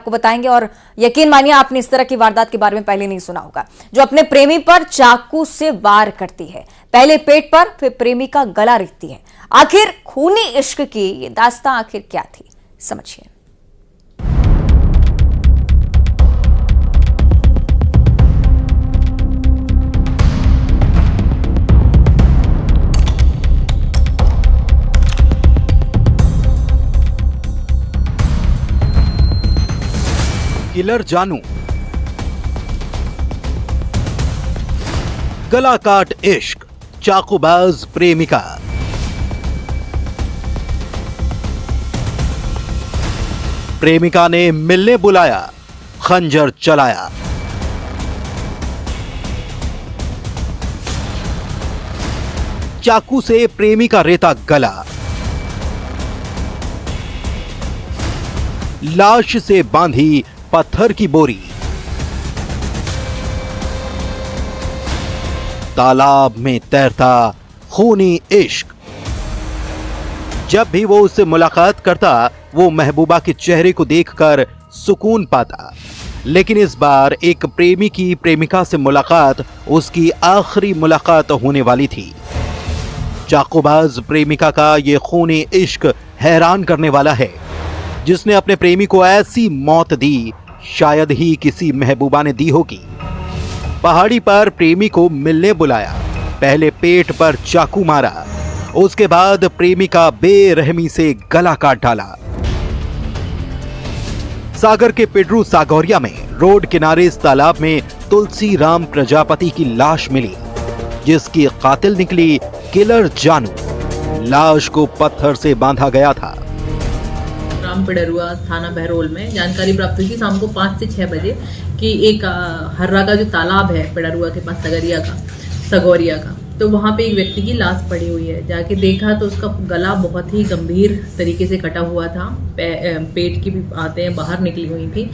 आपको बताएंगे। और यकीन मानिए आपने इस तरह की वारदात के बारे में पहले नहीं सुना होगा, जो अपने प्रेमी पर चाकू से वार करती है, पहले पेट पर फिर प्रेमी का गला रेतती है। आखिर खूनी इश्क की ये दास्तां आखिर क्या थी, समझिए। किलर जानू, गला काट इश्क, चाकूबाज प्रेमिका। प्रेमिका ने मिलने बुलाया, खंजर चलाया। चाकू से प्रेमिका रेता गला, लाश से बांधी पत्थर की बोरी। तालाब में तैरता खूनी इश्क। जब भी वो उससे मुलाकात करता, वो महबूबा के चेहरे को देखकर सुकून पाता। लेकिन इस बार एक प्रेमी की प्रेमिका से मुलाकात उसकी आखिरी मुलाकात होने वाली थी। चाकूबाज प्रेमिका का ये खूनी इश्क हैरान करने वाला है, जिसने अपने प्रेमी को ऐसी मौत दी, शायद ही किसी महबूबा ने दी होगी। पहाड़ी पर प्रेमी को मिलने बुलाया, पहले पेट पर चाकू मारा, उसके बाद प्रेमी का बेरहमी से गला काट डाला। सागर के पिडरू सागौरिया में रोड किनारे इस तालाब में तुलसी राम प्रजापति की लाश मिली, जिसकी कातिल निकली किलर जानू। लाश को पत्थर से बांधा गया था। राम पिडरुआ थाना बहरोल में जानकारी प्राप्त हुई थी शाम को 5 से 6 बजे कि एक हर्रा का जो तालाब है पिडरुआ के पास सगौरिया का, तो वहां पे एक व्यक्ति की लाश पड़ी हुई है। जाके देखा तो उसका गला बहुत ही गंभीर तरीके से कटा हुआ था, पेट की भी आंतें बाहर निकली हुई थी।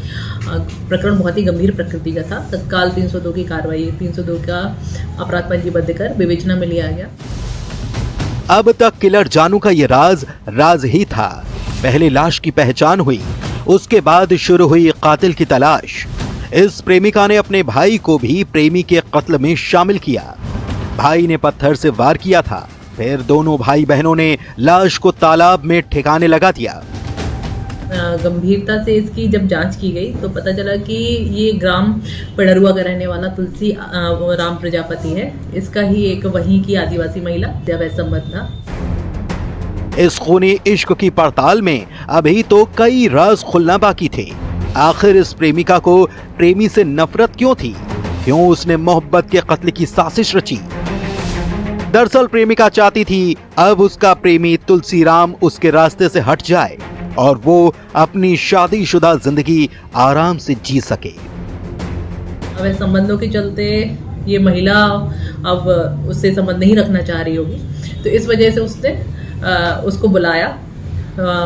प्रकरण बहुत ही गंभीर प्रकृति का था। तत्काल 302 की कार्रवाई, 302 का अपराध पंजीबद्ध कर विवेचना में लिया गया। अब तक किलर जानू का ये राज ही था। पहले लाश की पहचान हुई, उसके बाद शुरू हुई कातिल की तलाश। इस प्रेमिका ने अपने भाई को भी प्रेमी के कत्ल में शामिल किया। भाई ने पत्थर से वार किया था, फिर दोनों भाई बहनों ने लाश को तालाब में ठिकाने लगा दिया। गंभीरता से इसकी जब जांच की गई तो पता चला कि ये ग्राम पिडरुआ का रहने वाला तुलसी राम प्रजापति है। इसका ही एक वहीं की आदिवासी महिला जब संबंध था। इस खूनी इश्क की पड़ताल में अभी तो कई राज खुलना बाकी थे। आखिर इस प्रेमिका को प्रेमी से नफरत क्यों थी? क्यों उसने मोहब्बत के कत्ल की साजिश रची? दरअसल प्रेमिका चाहती थी अब उसका प्रेमी तुलसीराम उसके रास्ते से हट जाए और वो अपनी शादीशुदा जिंदगी आराम से जी सके। अब संबंधों के चलते ये महिला अब उससे संबंध नहीं रखना चाह रही होगी, तो इस वजह से उसने उसको बुलाया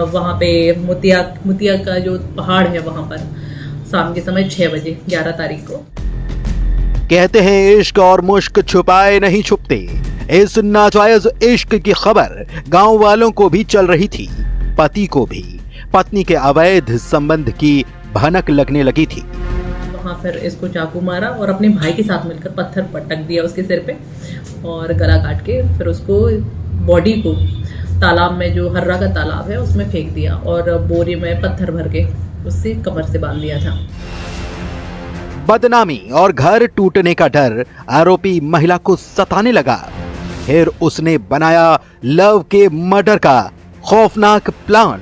वहाँ पे मुतिया का जो पहाड़ है वहाँ पर शाम के समय 6 बजे 11 तारीख को। कहते हैं इश्क और मुश्क छुपाए नहीं छुपते। इस नाजायज इश्क की खबर गांव वालों को भी चल रही थी। पति को भी पत्नी के अवैध संबंध की भनक लगने लगी थी। वहाँ फिर इसको चाकू मारा और अपने भाई के साथ मिलकर पत्थर पटक दिया उसके सिर पे और गला काट के फिर उसको बॉडी को तालाब में, जो हर्रा का तालाब है, उसमें फेंक दिया और बोरी में पत्थर भर के उससे कमर से बांध दिया था। बदनामी और घर टूटने का डर आरोपी महिला को सताने लगा। फिर उसने बनाया लव के मर्डर का खौफनाक प्लान।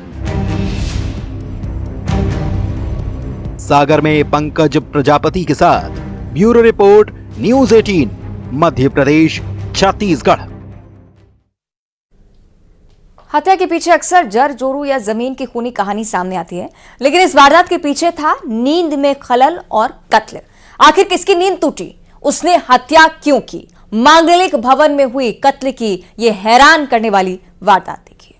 सागर में पंकज प्रजापति के साथ bureau report, news 18, Madhya Pradesh, Chhattisgarh. हत्या के पीछे अक्सर जर जोरू या जमीन की खूनी कहानी सामने आती है, लेकिन इस वारदात के पीछे था नींद में खलल और कत्ल। आखिर किसकी नींद टूटी? उसने हत्या क्यों की? मांगलिक भवन में हुई कत्ल की यह हैरान करने वाली वारदात देखिए।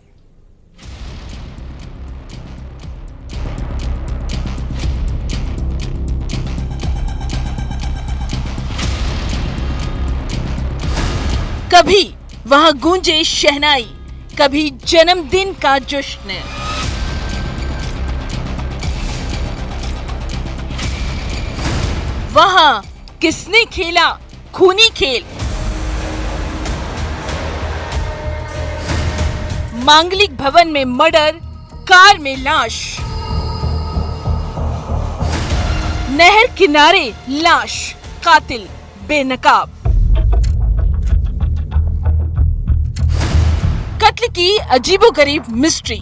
कभी वहां गूंजे शहनाई, कभी जन्मदिन का जश्न। वहां किसने खेला खूनी खेल? मांगलिक भवन में मर्डर, कार में लाश, नहर किनारे लाश, कातिल बेनकाब। कत्ल की अजीबोगरीब मिस्ट्री।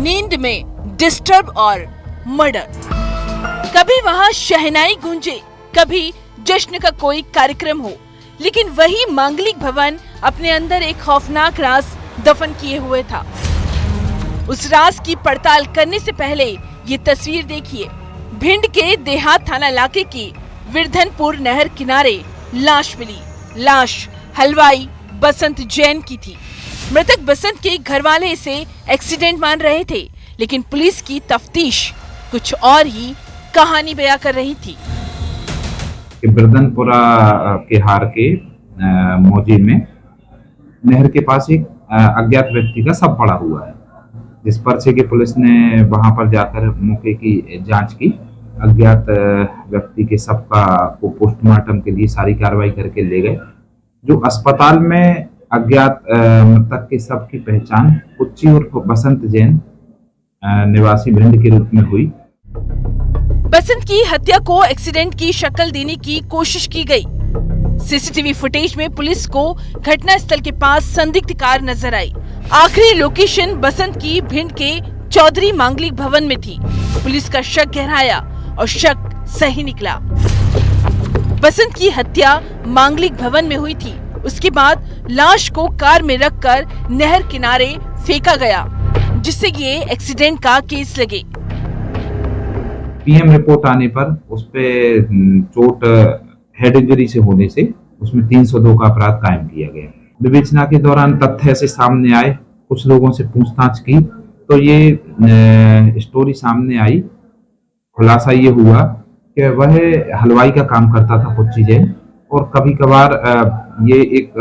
नींद में डिस्टर्ब और मर्डर। कभी वहां शहनाई गूंजे, कभी जश्न का कोई कार्यक्रम हो, लेकिन वही मांगलिक भवन अपने अंदर एक खौफनाक राज दफन किए हुए था। उस राज की पड़ताल करने से पहले ये तस्वीर देखिए। भिंड के देहात थाना इलाके की विरधनपुर नहर किनारे लाश मिली। लाश हलवाई बसंत जैन की थी। मृतक बसंत के घर वाले इसे एक्सीडेंट मान रहे थे, लेकिन पुलिस की तफ्तीश कुछ और ही कहानी बयां कर रही थी। बिरधनपुरा के हार के मौजे में नहर के पास एक अज्ञात व्यक्ति का शव पड़ा हुआ है, जिस पर से कि पुलिस ने वहां पर जाकर मौके की जांच की। अज्ञात व्यक्ति के शव को पोस्टमार्टम के लिए सारी कार्रवाई करके ले गए। जो अस्पताल में अज्ञात मृतक के शव की पहचान कुच्ची और बसंत जैन निवासी भिंड के रूप में हुई। बसंत की हत्या को एक्सीडेंट की शक्ल देने की कोशिश की गई। सीसीटीवी फुटेज में पुलिस को घटना स्थल के पास संदिग्ध कार नजर आई। आखिरी लोकेशन बसंत की भिंड के चौधरी मांगलिक भवन में थी। पुलिस का शक गहराया और शक सही निकला। बसंत की हत्या मांगलिक भवन में हुई थी। उसके बाद लाश को कार में रखकर नहर किनारे फेंका गया, जिससे ये एक्सीडेंट का केस लगे। पीएम रिपोर्ट आने पर उस पे चोट हेड इंजरी से होने से उसमें 302 का अपराध कायम किया गया। विवेचना के दौरान तथ्य ऐसे सामने आए, कुछ लोगों से पूछताछ की तो ये स्टोरी सामने आई। खुलासा ये हुआ कि वह हलवाई का काम करता था कुच्ची जैन, और कभी कभार ये एक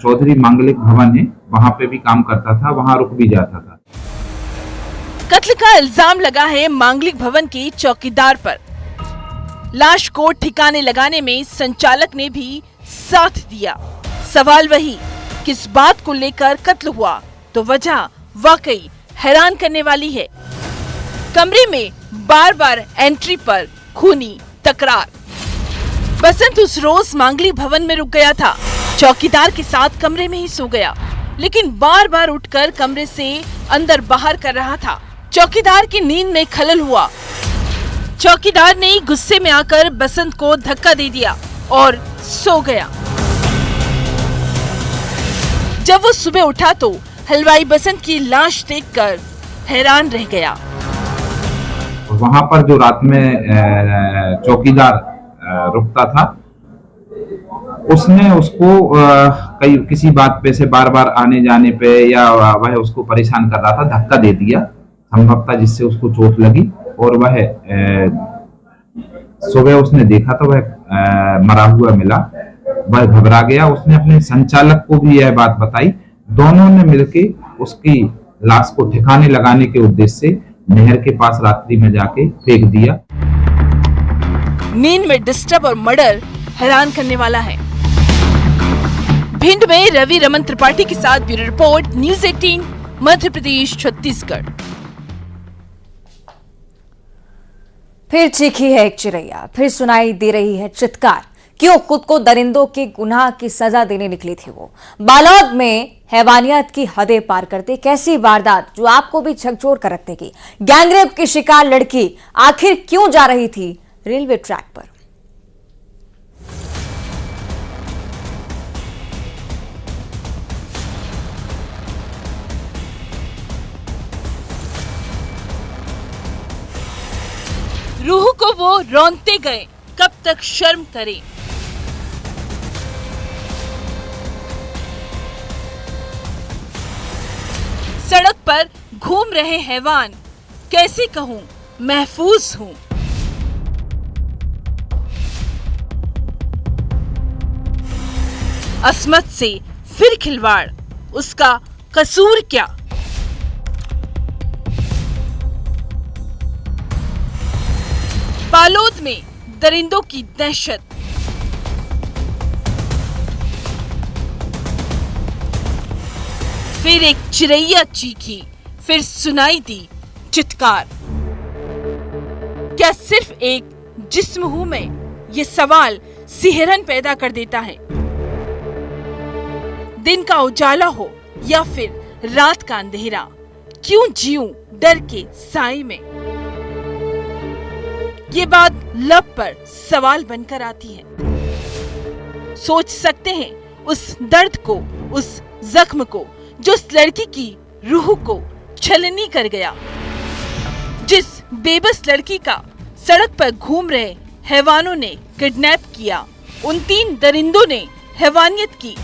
चौधरी मांगलिक भवन है, वहां पे भी काम करता था, वहां रुक भी जाता था। कत्ल का इल्जाम लगा है मांगलिक भवन के चौकीदार पर। लाश को ठिकाने लगाने में संचालक ने भी साथ दिया। सवाल वही, किस बात को लेकर कत्ल हुआ, तो वजह वाकई हैरान करने वाली है। कमरे में बार बार एंट्री पर खूनी तकरार। बसंत उस रोज मांगलिक भवन में रुक गया था। चौकीदार के साथ कमरे में ही सो गया, लेकिन बार बार उठकर कमरे से अंदर बाहर कर रहा था। चौकीदार की नींद में खलल हुआ। चौकीदार ने गुस्से में आकर बसंत को धक्का दे दिया और सो गया। जब वो सुबह उठा तो हलवाई बसंत की लाश देखकर हैरान रह गया। वहां पर जो रात में चौकीदार रुकता था, उसने उसको किसी बात पे से बार बार आने जाने पे या वह उसको परेशान कर रहा था, धक्का दे दिया संभवतः, जिससे उसको चोट लगी। और वह सुबह उसने देखा तो वह मरा हुआ मिला। वह घबरा गया। उसने अपने संचालक को भी यह बात बताई। दोनों ने मिलके उसकी लाश को ठिकाने लगाने के उद्देश्य से नहर के पास रात्रि में जाके फेंक दिया। नींद में डिस्टर्ब और मर्डर हैरान करने वाला है। भिंड में रवि रमन त्रिपाठी के साथ bureau report, news 18 Madhya Pradesh Chhattisgarh. फिर चीखी है एक चिड़ैया, फिर सुनाई दे रही है चित्कार। क्यों खुद को दरिंदों के गुनाह की सजा देने निकली थी वो? बालोद में हैवानियत की हदें पार करते कैसी वारदात जो आपको भी झकझोर कर रख देगी। गैंगरेप की शिकार लड़की आखिर क्यों जा रही थी रेलवे ट्रैक पर? रूह को वो रौंदते गए, कब तक शर्म करे। सड़क पर घूम रहे हैवान, कैसे कहूं महफूज हूं। अस्मत से फिर खिलवाड़, उसका कसूर क्या? बालोद में दरिंदों की दहशत। फिर एक चिरैया चीखी, फिर सुनाई दी चित्कार। क्या सिर्फ एक जिस्म हूं मैं? ये सवाल सिहरन पैदा कर देता है। दिन का उजाला हो या फिर रात का अंधेरा, क्यों जीऊं डर के साए में? ये बात लब पर सवाल बनकर आती है। सोच सकते हैं उस दर्द को, उस जख्म को जो उस लड़की की रूह को छलनी कर गया, जिस बेबस लड़की का सड़क पर घूम रहे हैवानों ने किडनैप किया। उन 3 दरिंदों ने हैवानियत की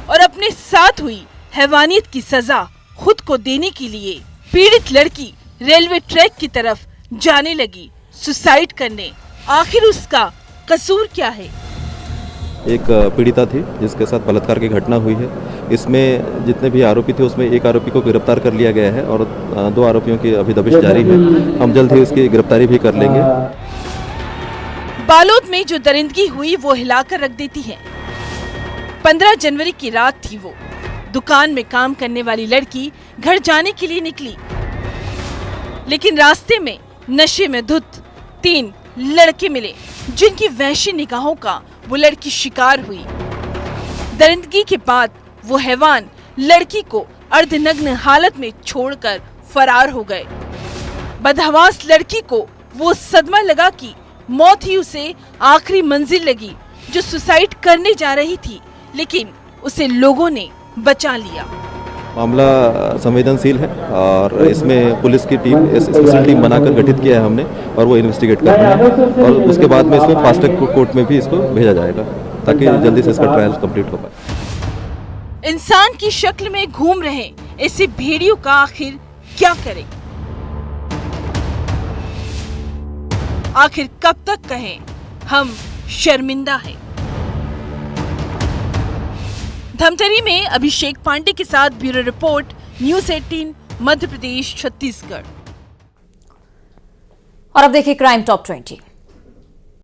और अपने साथ हुई हैवानियत की सजा खुद को देने के लिए पीड़ित लड़की रेलवे ट्रैक की तरफ जाने लगी सुसाइड करने। आखिर उसका कसूर क्या है? एक पीड़िता थी जिसके साथ बलात्कार की घटना हुई है। इसमें जितने भी आरोपी थे उसमें एक आरोपी को गिरफ्तार कर लिया गया है और 2 आरोपियों की अभी दबिश जारी है। हम जल्द ही उसकी गिरफ्तारी भी कर लेंगे। बालोद में जो दरिंदगी हुई वो हिलाकर रख देती है। 15 जनवरी की रात थी वो। दुकान में काम करने वाली लड़की घर जाने के लिए निकली, लेकिन रास्ते में नशे में धुत 3 लड़के मिले जिनकी वहशी निगाहों का वो लड़की शिकार हुई। दरिंदगी के बाद वो हैवान लड़की को अर्धनग्न हालत में छोड़कर फरार हो गए। बदहवास लड़की को वो सदमा लगा कि मौत ही उसे आखिरी मंजिल लगी जो सुसाइड करने जा रही थी, लेकिन उसे लोगों ने बचा लिया। मामला संवेदनशील है और इसमें पुलिस की टीम, स्पेशल टीम बनाकर गठित किया है हमने और वो इन्वेस्टिगेट कर रहे हैं और उसके बाद में इसको फास्ट ट्रैक कोर्ट में भी इसको भेजा जाएगा ताकि जल्दी से इसका ट्रायल कंप्लीट हो पाए। इंसान की शक्ल में घूम रहे ऐसे भेड़ियों का आखिर क्या करें? आखिर कब तक कहें हम शर्मिंदा हैं? धमतरी में अभिषेक पांडे के साथ bureau report, news 18 Madhya Pradesh Chhattisgarh. और अब देखिए क्राइम टॉप 20।